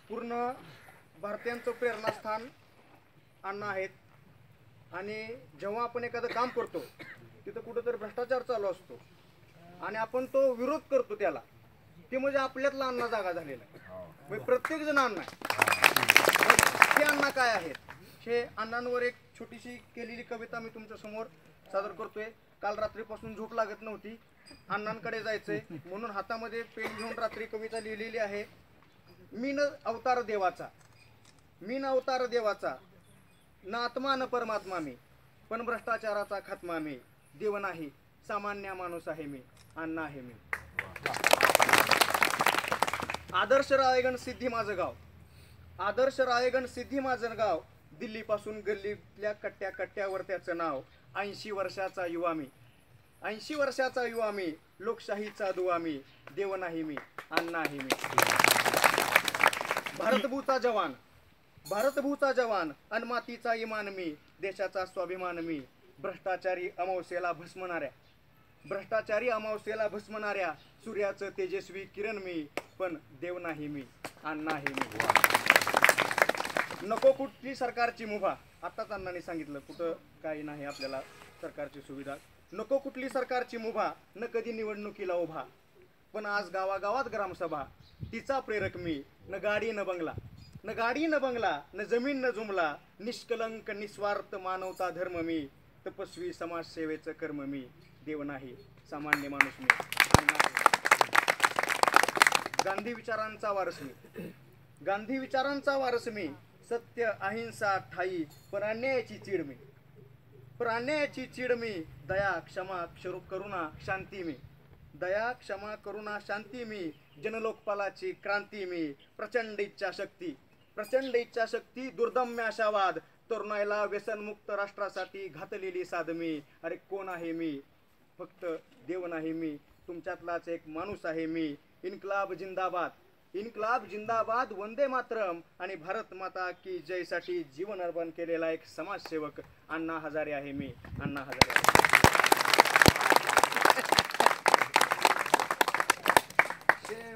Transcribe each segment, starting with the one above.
पूर्ण भारतीयांचं प्रेरणास्थान अण्णा आहेत. आणि जेव्हा आपण एखादं काम करतो तिथं कुठंतरी भ्रष्टाचार चालू असतो आणि आपण तो विरोध करतो त्याला, ते म्हणजे आपल्यातला अण्णा जागा झालेला आहे. म्हणजे प्रत्येक जण अण्णा आहे. हे अण्णा काय आहेत, हे अण्णांवर एक छोटीशी केलेली कविता मी तुमच्या समोर सादर करतोय. काल रात्रीपासून झोप लागत नव्हती, अण्णांकडे जायचंय म्हणून हातामध्ये पेन घेऊन रात्री कविता लिहिलेली आहे. मीन अवतार देवाचा, मीन अवतार देवाचा, न आत्मा न परमात्मा मी, पण भ्रष्टाचाराचा खात्मा मी. देव नाही सामान्य माणूस आहे मी, अण्णा आहे मी. आदर्श राळेगण सिद्धी माझं गाव, आदर्श राळेगण सिद्धी माझं गाव, दिल्लीपासून गल्लीतल्या कट्ट्या कट्ट्यावर त्याचं नाव. 80 वर्षाचा युवा मी, 80 वर्षाचा युवा मी, लोकशाहीचा दुवा मी. देव नाही मी, अण्णा आहे मी. भारतभूचा जवान, भारतभूचा जवान, अन मातीचा इमान मी, देशाचा स्वाभिमान मी. भ्रष्टाचारी अमावस्येला भस्मणाऱ्या, भ्रष्टाचारी अमावस्येला भस्मणाऱ्या सूर्याचं तेजस्वी किरण मी, पण देव नाही मी, अण्णा आहे मी. नको कुठली सरकारची मुभा, आत्ताच अण्णांनी सांगितलं कुठं काही नाही आपल्याला सरकारची सुविधा. नको कुठली सरकारची मुभा, न कधी निवडणुकीला उभा, पण आज गावागावात ग्रामसभा. तिचा प्रेरक मी, न गाडी न बंगला, न गाडी न बंगला, न जमीन न जुमला, निष्कलंक निस्वार्थ मानवता धर्म मी. तपस्वी समाजसेवेचं कर्म मी. देव नाही सामान्य माणूस मी. गांधी विचारांचा वारस मी, गांधी विचारांचा वारस मी. सत्य अहिंसा ठाई, पण अन्यायाची चीड मी, पण अन्यायाची चीड मी. दया क्षमा करुणा शांती मी, दया क्षमा करुणा शांती मी. जनलोकपालाची क्रांती मी. प्रचंड इच्छाशक्ती, प्रचंड इच्छाशक्ती, दुर्दम्य आशावाद, तरुणाईला व्यसनमुक्त राष्ट्रासाठी घातलेली साध मी. अरे कोण आहे मी, फक्त देव नाही मी, तुमच्यातलाच एक माणूस आहे मी. इन्कलाब जिंदाबाद, इन्कलाब जिंदाबाद, वंदे मातरम आणि भारत माता की जयसाठी जीवन अर्पण केलेला एक समाजसेवक अण्णा हजारे आहे मी, अण्णा हजारे आहे.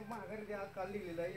माघारी द्या, काल लिहिलेलं आहे.